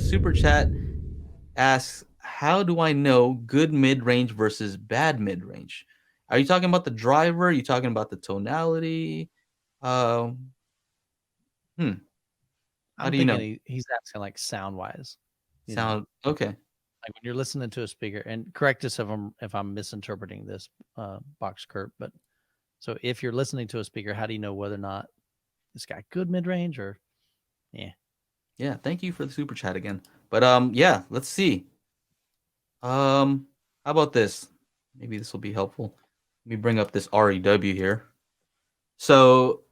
super chat asks, how do I know good mid-range versus bad mid-range? Are you talking about the driver? Are you talking about the tonality? Um, hmm. How I'm do you thinking know? he's asking like sound wise, Sound okay. like when you're listening to a speaker. And correct us if I'm misinterpreting this, Box Kurt. But so if you're listening to a speaker, how do you know whether or not it's got good mid range or yeah? Yeah, thank you for the super chat again. But yeah, let's see. How about this? Maybe this will be helpful. Let me bring up this REW here. So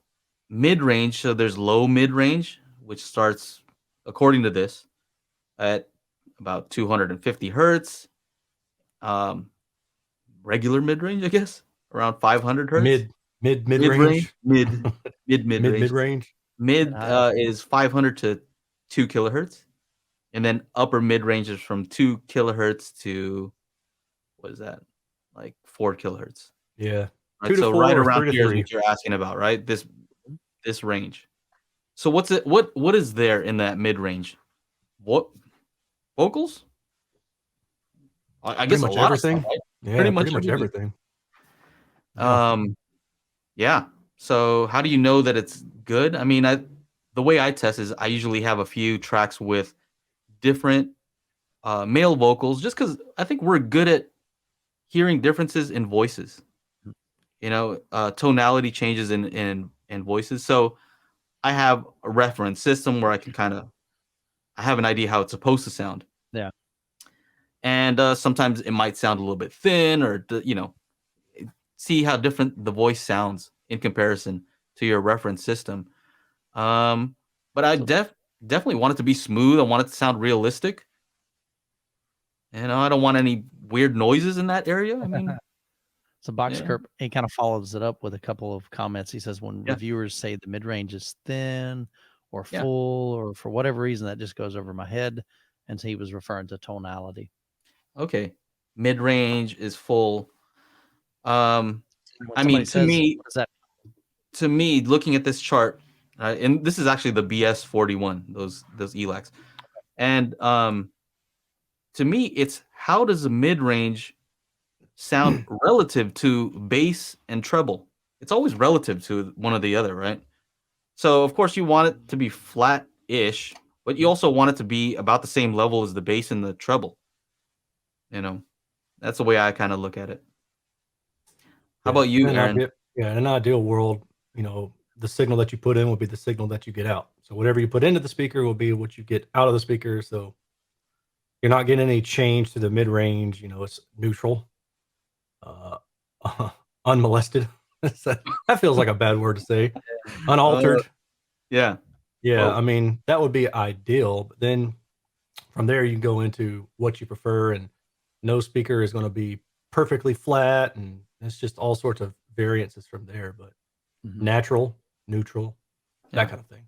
mid-range, so there's low mid-range, which starts, according to this, at about 250 hertz. Um, regular mid-range, I guess, around 500 hertz. Mid Mid-range, range, mid-range. mid range. Mid High. is 500 to 2 kilohertz, and then upper mid-range is from 2 kilohertz to, what is that? Like 4 kilohertz. Yeah, Right, 2 to so right 4 or around 3 to here is 3. what you're asking about, right? This range. So what's it? What is there in that mid-range? What vocals? I Pretty guess a much lot of stuff, everything. right? Pretty Yeah, much pretty much everything. everything. Yeah. Um, yeah. So how do you know that it's good? I mean, the way I test is I usually have a few tracks with different male vocals, just because I think we're good at hearing differences in voices. Tonality changes in voices. So I have a reference system where I have an idea how it's supposed to sound. Yeah. And sometimes it might sound a little bit thin, or see how different the voice sounds in comparison to your reference system. But I So, definitely want it to be smooth. I want it to sound realistic. I don't want any weird noises in that area. I mean, so Box yeah, Kurt, he kind of follows it up with a couple of comments. He says when yeah, reviewers say the mid range is thin or yeah. full or for whatever reason that just goes over my head, and so he was referring to tonality. Okay, mid range is full. Um, And when I somebody mean, says, "What does that?" looking at this chart, and this is actually the BS41, those ELACs, and to me, it's how does a mid range sound relative to bass and treble? It's always relative to one or the other, right? So of course you want it to be flat-ish, but you also want it to be about the same level as the bass and the treble. You know, that's the way I kind of look at it. How Yeah. about you, Aaron? In an ideal world, the signal that you put in will be the signal that you get out. So whatever you put into the speaker will be what you get out of the speaker. So you're not getting any change to the mid range. It's neutral, uh, unmolested. That feels like a bad word to say. Uh, Unaltered. yeah. Yeah, Oh, I mean that would be ideal. But then from there, you can go into what you prefer, and no speaker is going to be perfectly flat, and it's just all sorts of variances from there. But Mhm. natural, neutral, that yeah, kind of thing.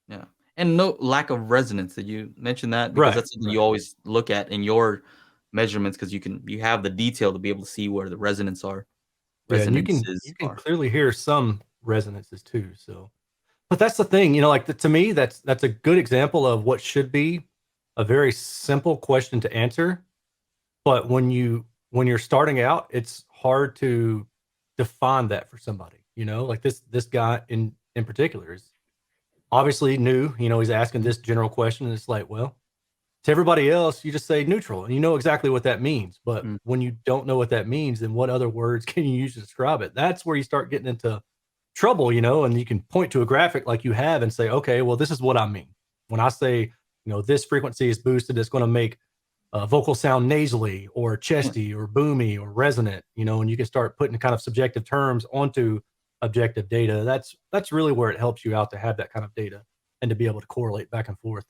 yeah. And no lack of resonance. Did you mention that? Because Right, that's something you right. always look at in your measurements, because you have the detail to be able to see where the Yeah, and you resonances can are. clearly hear some resonances too. So, but that's the thing, like to me, that's a good example of what should be a very simple question to answer. But when you're starting out, it's hard to define that for somebody. Like this guy in particular is obviously new. He's asking Mhm. this general question, and it's like, well, to everybody else, you just say neutral, and you know exactly what that means. But Mm. when you don't know what that means, then what other words can you use to describe it? That's where you start getting into trouble, and you can point to a graphic like you have and say, okay, well, this is what I mean. When I say, this frequency is boosted, it's going to make vocal sound nasally or Yeah. chesty or boomy or resonant, and you can start putting kind of subjective terms onto objective data. That's really where it helps you out to have that kind of data and to be able to correlate back and forth.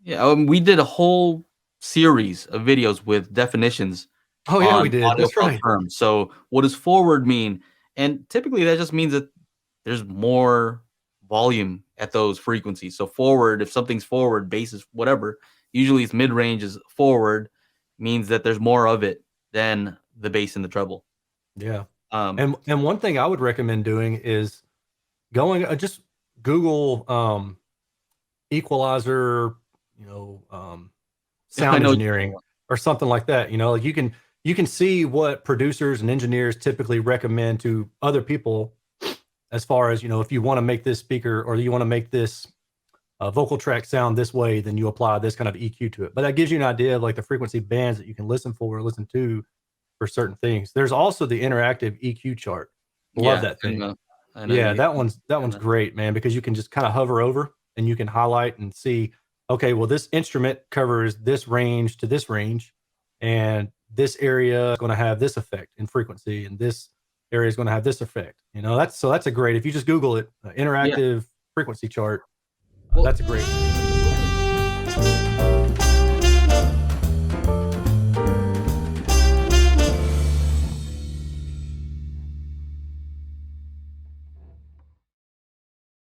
Yeah, we did a whole series of videos with definitions Oh yeah, we on did. That's audiophile right. terms. So, what does forward mean? And typically, that just means that there's more volume at those frequencies. So, forward, if something's forward, bass is whatever. Usually, it's mid range is forward, means that there's more of it than the bass and the treble. Yeah. Um, And one thing I would recommend doing is going just Google equalizer, sound know. engineering or something like that. You know, like you can see what producers and engineers typically recommend to other people as far as, you know, if you want to make this speaker or you want to make this vocal track sound this way, then you apply this kind of EQ to it. But that gives you an idea of like the frequency bands that you can listen to for certain things. There's also the interactive EQ chart. Love that thing. I know Yeah, that one's great, man, because you can just kind of hover over and you can highlight and see, okay, well, this instrument covers this range to this range, and this area is going to have this effect in frequency, and this area is going to have this effect. You know, that's a great, if you just Google it, interactive frequency chart, Well, that's a great one.